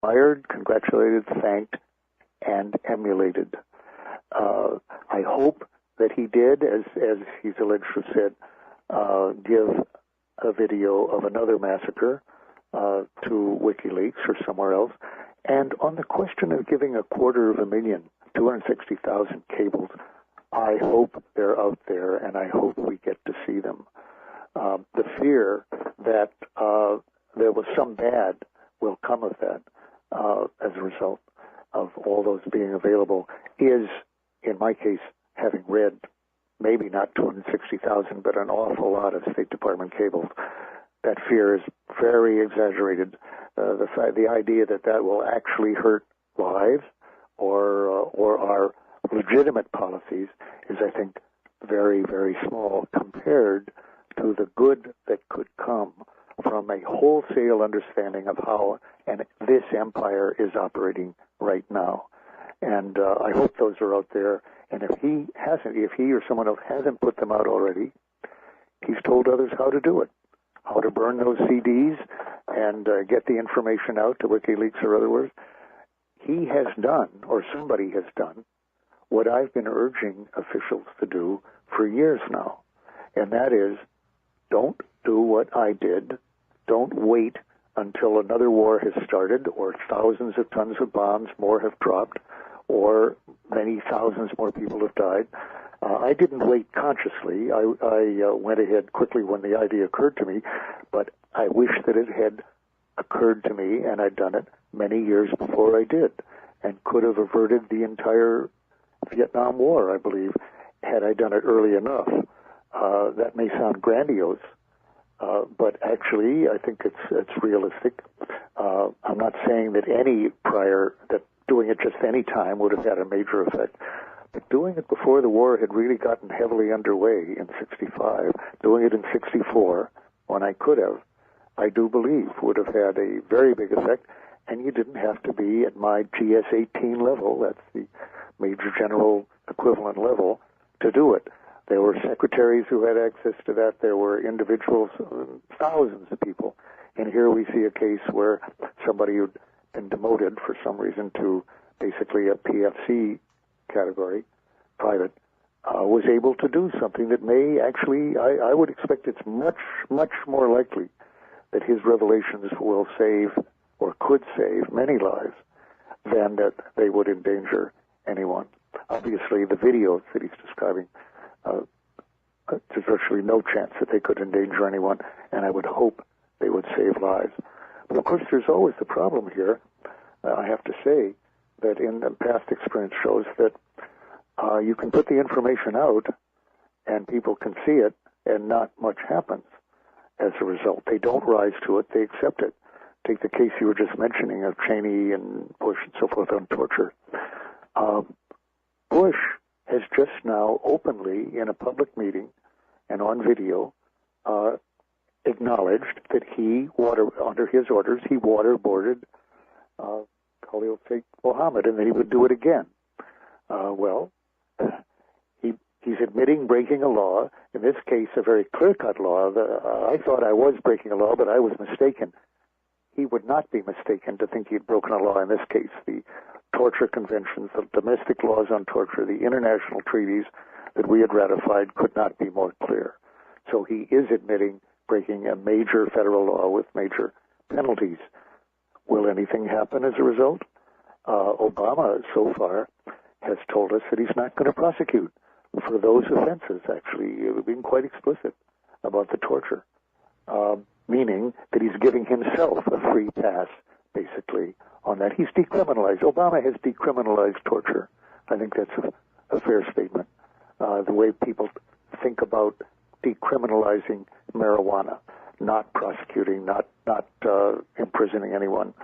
admired, congratulated, thanked, and emulated. I hope that he did, as he's alleged to have said, give a video of another massacre to WikiLeaks or somewhere else. And on the question of giving 250,000, 260,000 cables, I hope they're out there, and I hope we get to see them. The fear that there was some bad will come of that as a result of all those being available is, in my case, having read maybe not 260,000, but an awful lot of State Department cables. That fear is very exaggerated. The idea that will actually hurt lives or our legitimate policies is, I think, very, very small compared to the good that could come from a wholesale understanding of how this empire is operating right now. And I hope those are out there. And if he or someone else hasn't put them out already, he's told others how to do it, how to burn those CDs and get the information out to WikiLeaks or otherwise. He has done, or somebody has done, what I've been urging officials to do for years now, and that is, don't do what I did. Don't wait until another war has started or thousands of tons of bombs more have dropped or many thousands more people have died. I didn't wait consciously. I went ahead quickly when the idea occurred to me, but I wish that it had occurred to me and I'd done it many years before I did and could have averted the entire Vietnam War, I believe, had I done it early enough. That may sound grandiose, but actually I think it's realistic. I'm not saying that that doing it just any time would have had a major effect, but doing it before the war had really gotten heavily underway in 65, doing it in 64 when I could have, I do believe would have had a very big effect, and you didn't have to be at my GS-18 level, that's the Major General equivalent level, to do it. There were secretaries who had access to that. There were individuals, thousands of people. And here we see a case where somebody who'd been demoted for some reason to basically a PFC category, private, was able to do something that may actually, I would expect it's much, much more likely that his revelations will save or could save many lives than that they would endanger anyone. Obviously, the videos that he's describing, there's virtually no chance that they could endanger anyone, and I would hope they would save lives. But of course, there's always the problem here, I have to say, that in the past experience shows that you can put the information out and people can see it and not much happens as a result. They don't rise to it, they accept it. Take the case you were just mentioning of Cheney and Bush and so forth on torture. Bush has just now openly, in a public meeting and on video, acknowledged that under his orders, he waterboarded Khalil Sheikh Mohammed and that he would do it again. He's admitting breaking a law, in this case a very clear-cut law. I thought I was breaking a law, but I was mistaken. He would not be mistaken to think he had broken a law in this case. The torture conventions, the domestic laws on torture, the international treaties that we had ratified could not be more clear. So he is admitting breaking a major federal law with major penalties. Will anything happen as a result? Obama, so far, has told us that he's not going to prosecute for those offenses, actually, being quite explicit about the torture, meaning that he's giving himself a free pass, basically, on that. He's decriminalized. Obama has decriminalized torture. I think that's a fair statement. The way people think about decriminalizing marijuana, not prosecuting, not imprisoning anyone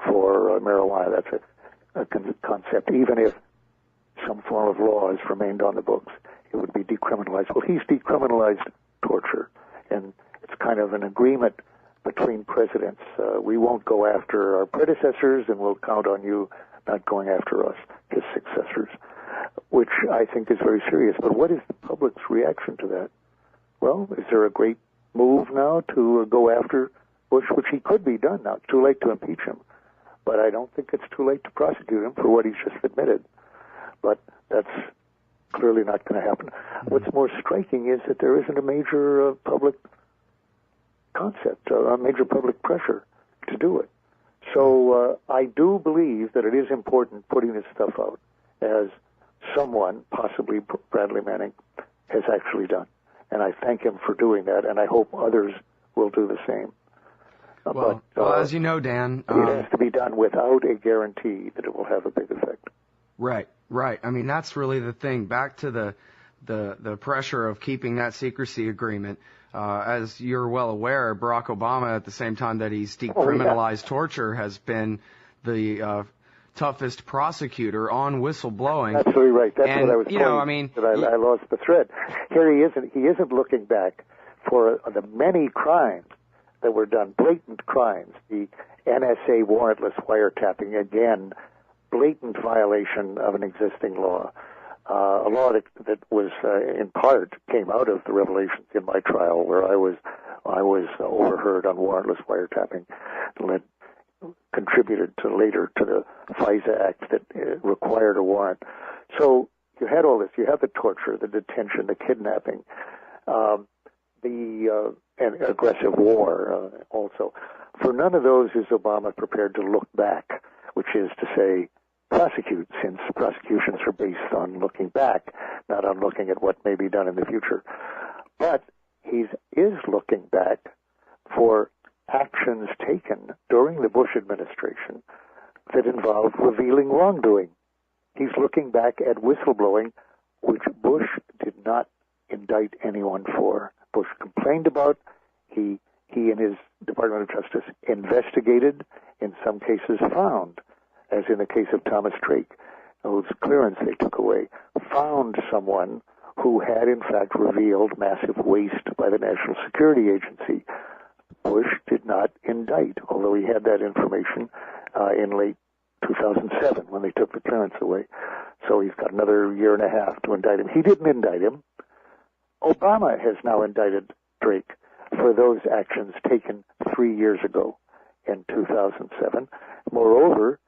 for marijuana. That's a concept. Even if some form of law has remained on the books, it would be decriminalized. Well, he's decriminalized torture, and it's kind of an agreement between presidents. We won't go after our predecessors, and we'll count on you not going after us, his successors, which I think is very serious. But what is the public's reaction to that? Well, is there a great move now to go after Bush, which he could be done now? It's too late to impeach him. but I don't think it's too late to prosecute him for what he's just admitted. But that's clearly not going to happen. What's more striking is that there isn't a major public concept, a major public pressure to do it. So I do believe that it is important putting this stuff out, as someone, possibly Bradley Manning, has actually done. And I thank him for doing that, and I hope others will do the same. Well, as you know, Dan, it has to be done without a guarantee that it will have a big effect. Right. I mean, that's really the thing. Back to the pressure of keeping that secrecy agreement. As you're well aware, Barack Obama, at the same time that he's decriminalized torture, has been the toughest prosecutor on whistleblowing. Absolutely right. That's what I was saying. I mean, I lost the thread. Here he isn't looking back for the many crimes that were done, blatant crimes, the NSA warrantless wiretapping, again, blatant violation of an existing law. A law that was, in part, came out of the revelations in my trial, where I was overheard on warrantless wiretapping, contributed later to the FISA Act that required a warrant. So you had all this. You have the torture, the detention, the kidnapping, and aggressive war also. For none of those is Obama prepared to look back, which is to say, prosecute, since prosecutions are based on looking back, not on looking at what may be done in the future. But he is looking back for actions taken during the Bush administration that involved revealing wrongdoing. He's looking back at whistleblowing, which Bush did not indict anyone for. Bush complained about. He and his Department of Justice investigated, in some cases found, as in the case of Thomas Drake, whose clearance they took away, found someone who had in fact revealed massive waste by the National Security Agency. Bush did not indict, although he had that information in late 2007 when they took the clearance away. So he's got another year and a half to indict him. He didn't indict him. Obama has now indicted Drake for those actions taken 3 years ago in 2007. Moreover,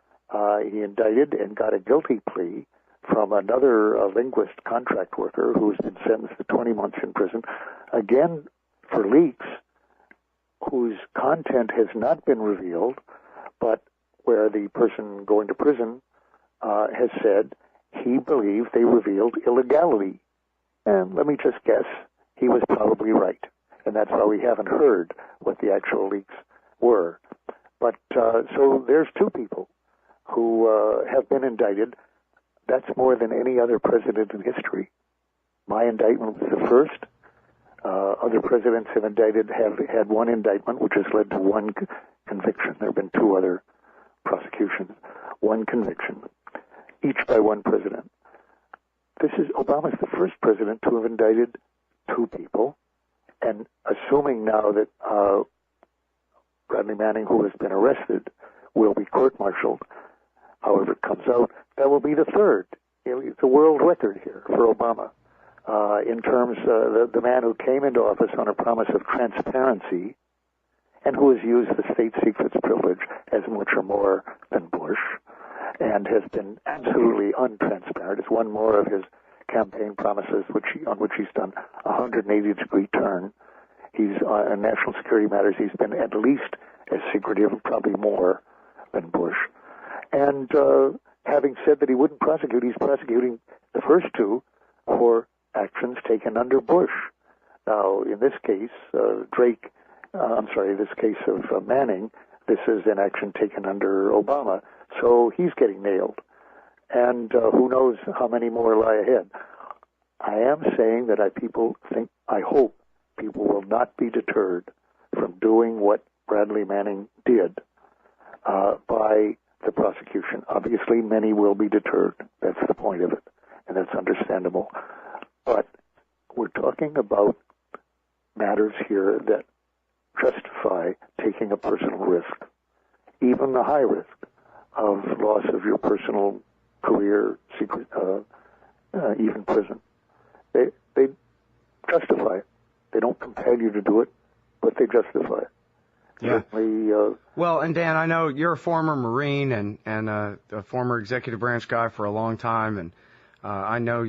he indicted and got a guilty plea from another linguist contract worker who's been sentenced to 20 months in prison, again for leaks whose content has not been revealed, but where the person going to prison has said he believed they revealed illegality. And let me just guess, he was probably right. And that's why we haven't heard what the actual leaks were. But so there's two people who have been indicted. That's more than any other president in history. My indictment was the first. Other presidents have had one indictment, which has led to one conviction. There have been two other prosecutions, one conviction, each by one president. Obama's the first president to have indicted two people, and assuming now that Bradley Manning, who has been arrested, will be court-martialed, however it comes out, that will be the third. It's a world record here for Obama. In terms of the man who came into office on a promise of transparency and who has used the state secrets privilege as much or more than Bush and has been absolutely untransparent. It's one more of his campaign promises on which he's done a 180-degree turn. He's on national security matters. He's been at least as secretive, probably more than Bush. And having said that he wouldn't prosecute, he's prosecuting the first two for actions taken under Bush. Now, in this case, this case of Manning, this is an action taken under Obama. So he's getting nailed. And who knows how many more lie ahead. I am saying that I hope people will not be deterred from doing what Bradley Manning did by the prosecution. Obviously, many will be deterred. That's the point of it, and that's understandable. But we're talking about matters here that justify taking a personal risk, even the high risk of loss of your personal career, secret, even prison. They justify it. They don't compel you to do it, but they justify it. certainly. Well, and Dan, I know you're a former Marine and a former executive branch guy for a long time, and I know